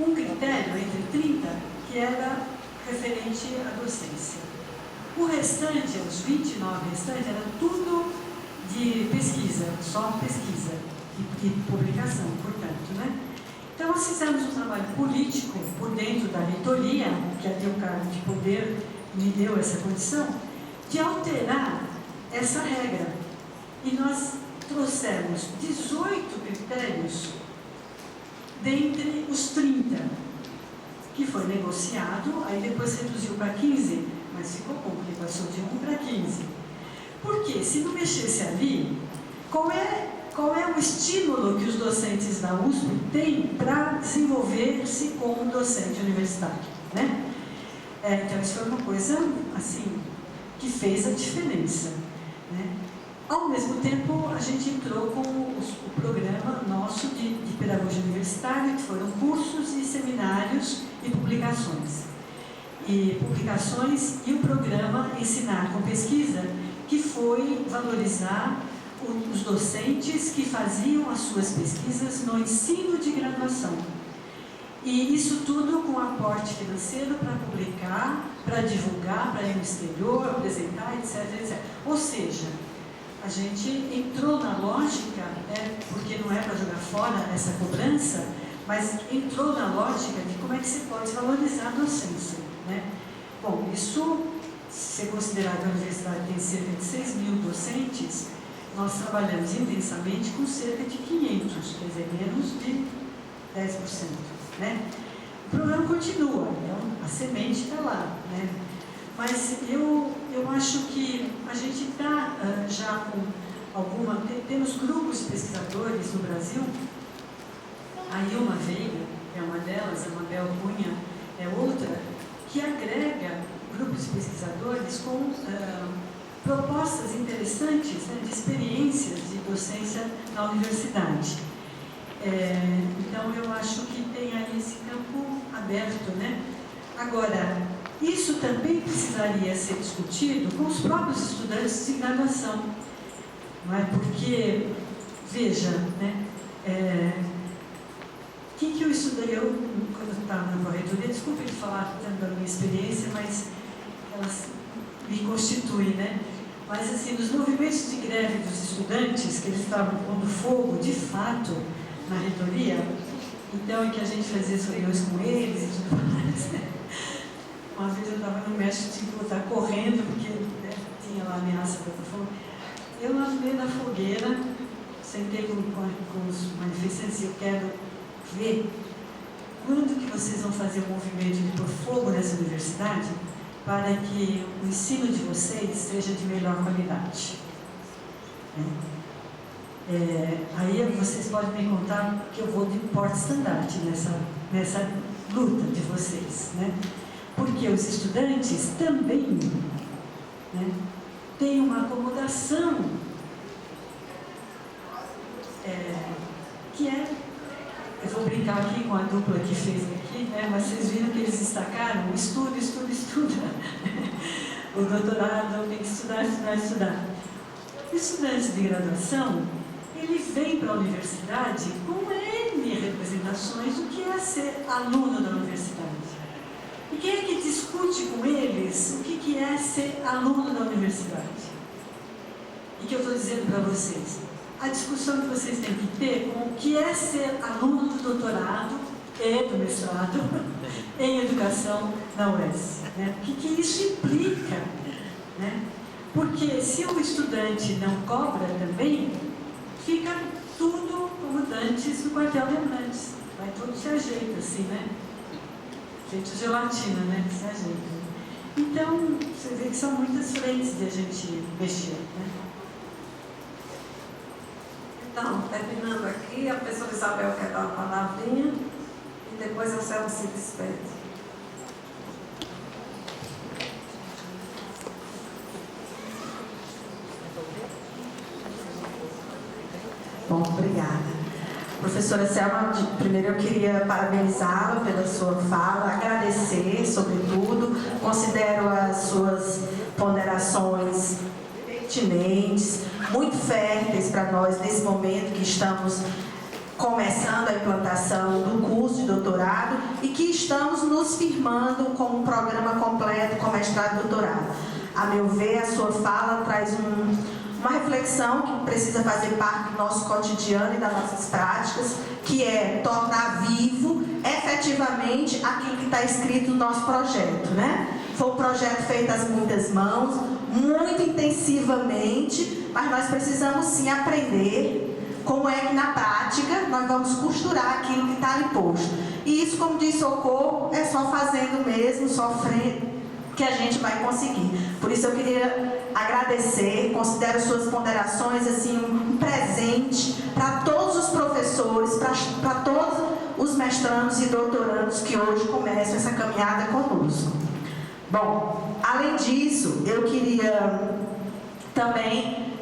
um critério entre 30, que era referente à docência. O restante, os 29 restantes, era tudo de pesquisa, só pesquisa e publicação, portanto, né? Então, nós fizemos um trabalho político por dentro da reitoria, que até o cargo de poder me deu essa condição, de alterar essa regra. E nós trouxemos 18 critérios dentre os 30, que foi negociado, aí depois reduziu para 15, mas ficou bom, porque passou de 1 para 15. Porque, se não mexesse ali, qual é o estímulo que os docentes da USP têm para desenvolver-se como docente universitário, né? Então, isso foi uma coisa, assim, que fez a diferença, né? Ao mesmo tempo, a gente entrou com o programa nosso de pedagogia universitária, que foram cursos e seminários e publicações. E o programa Ensinar com Pesquisa, que foi valorizar os docentes que faziam as suas pesquisas no ensino de graduação. E isso tudo com aporte financeiro para publicar, para divulgar, para ir no exterior, apresentar, etc, etc. Ou seja, a gente entrou na lógica, porque não é para jogar fora essa cobrança, mas entrou na lógica de como é que se pode valorizar a docência, né? Bom, isso, se considerar que a universidade tem cerca de 6 mil docentes, nós trabalhamos intensamente com cerca de 500, quer dizer, menos de 10%, né? O programa continua, então a semente está lá, né? Mas eu acho que a gente está já com temos grupos de pesquisadores no Brasil, a Ilma Veiga é uma delas, a Mabel Cunha é outra, que agrega grupos de pesquisadores com propostas interessantes, né, de experiências de docência na universidade. Então, eu acho que tem aí esse campo aberto, né? Agora, isso também precisaria ser discutido com os próprios estudantes de graduação, não é? Porque, veja, né, o que eu estudei, quando eu estava na corretoria, desculpe de falar tanto da minha experiência, mas ela me constitui, né? Mas, assim, nos movimentos de greve dos estudantes, que eles estavam pondo fogo, de fato, na reitoria, então, em que a gente fazia reuniões com eles e tudo mais, né? Uma vez eu estava no México, tinha que voltar correndo, porque, né, tinha lá ameaça para fogo. Eu, lá no meio da fogueira, sentei com os manifestantes, eu quero ver quando que vocês vão fazer o movimento de pôr fogo nessa universidade para que o ensino de vocês seja de melhor qualidade. Aí vocês podem me contar que eu vou de porta-estandarte nessa luta de vocês, né? Porque os estudantes também, né, têm uma acomodação que eu vou brincar aqui com a dupla que fez aqui, né, mas vocês viram que eles destacaram estuda. O doutorado tem que estudar. Os estudantes de graduação, ele vem para a universidade com N representações do que é ser aluno da universidade. E quem é que discute com eles o que é ser aluno da universidade? E que eu estou dizendo para vocês, a discussão que vocês têm que ter com o que é ser aluno do doutorado e do mestrado em educação na UES, né? O que isso implica, né? Porque se o estudante não cobra também, fica tudo como dantes no quartel de Hernandes. Vai tudo se ajeita assim, né? Feito gelatina, né? Se ajeita. Então, você vê que são muitas frentes de a gente mexer, né? Então, terminando aqui, a professora Isabel quer dar uma palavrinha e depois a Selma se despede. Bom, obrigada. Professora Selma, primeiro eu queria parabenizá-la pela sua fala, agradecer, sobretudo, considero as suas ponderações pertinentes, muito férteis para nós nesse momento que estamos começando a implantação do curso de doutorado e que estamos nos firmando com um programa completo com mestrado e doutorado. A meu ver, a sua fala traz uma reflexão que precisa fazer parte do nosso cotidiano e das nossas práticas, que é tornar vivo, efetivamente, aquilo que está escrito no nosso projeto, né? Foi um projeto feito às muitas mãos, muito intensivamente, mas nós precisamos sim aprender como é que na prática nós vamos costurar aquilo que está ali posto. E isso, como diz Socorro, é só fazendo mesmo, sofrendo, que a gente vai conseguir. Por isso eu queria agradecer, considero suas ponderações assim um presente para todos os professores, para todos os mestrandos e doutorandos que hoje começam essa caminhada conosco. Bom, além disso, eu queria também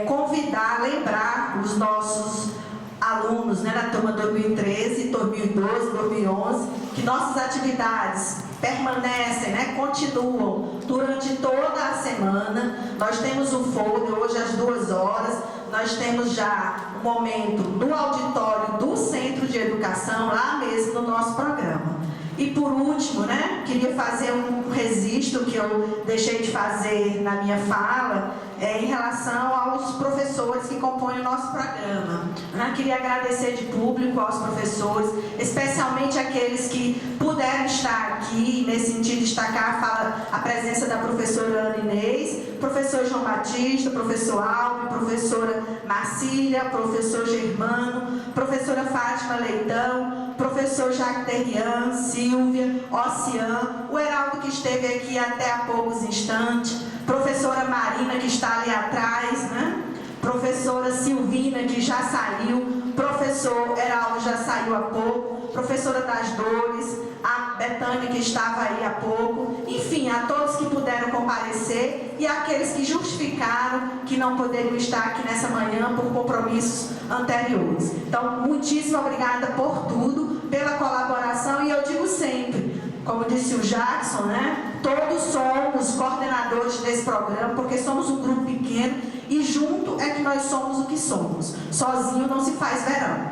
convidar, lembrar os nossos alunos, né, na turma 2013, 2012, 2011, que nossas atividades permanecem, né, continuam durante toda a semana. Nós temos o folder hoje às 2 horas, nós temos já um momento no auditório do Centro de Educação, lá mesmo no nosso programa. E por último, né, queria fazer um registro que eu deixei de fazer na minha fala, em relação aos professores que compõem o nosso programa. Queria agradecer de público aos professores, especialmente aqueles que puderam estar aqui, nesse sentido destacar a presença da professora Ana Inês, professor João Batista, professor Alves, professora Marcília, professor Germano, professora Fátima Leitão, professor Jacques Terrian, Silvia, Ocean, o Heraldo que esteve aqui até há poucos instantes, professora Marina que está ali atrás, né? Professora Silvina que já saiu, professor Heraldo já saiu há pouco, professora das Dores, a Betânia que estava aí há pouco, enfim, a todos que puderam comparecer e aqueles que justificaram que não poderiam estar aqui nessa manhã por compromissos anteriores. Então, muitíssimo obrigada por tudo, pela colaboração, e eu digo sempre, como disse o Jackson, né? Todos somos coordenadores desse programa, porque somos um grupo pequeno e junto é que nós somos o que somos. Sozinho não se faz verão.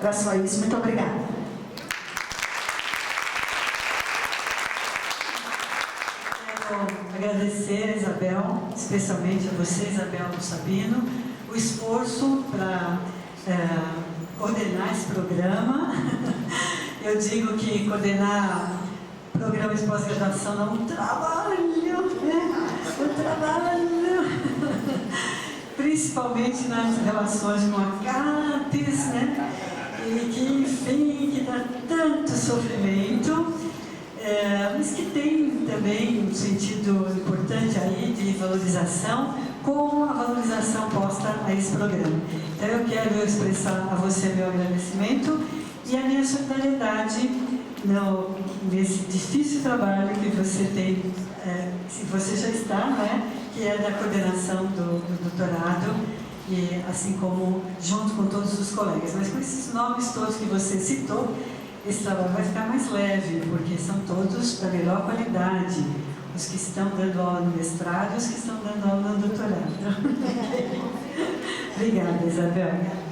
Era só isso. Muito obrigada. Quero agradecer a Isabel, especialmente a você, Isabel Sabino, o esforço para coordenar esse programa. Eu digo que coordenar programa de pós-graduação é um trabalho, né? Um trabalho, principalmente nas relações com a CAPES, né? E que, enfim, que dá tanto sofrimento, mas que tem também um sentido importante aí de valorização, como a valorização posta a esse programa. Então eu quero expressar a você meu agradecimento e a minha solidariedade nesse difícil trabalho que você tem, se você já está, né, que é da coordenação do doutorado, e assim como junto com todos os colegas. Mas com esses nomes todos que você citou, esse trabalho vai ficar mais leve, porque são todos da melhor qualidade, os que estão dando aula no mestrado e os que estão dando aula no doutorado. Obrigada, Isabel.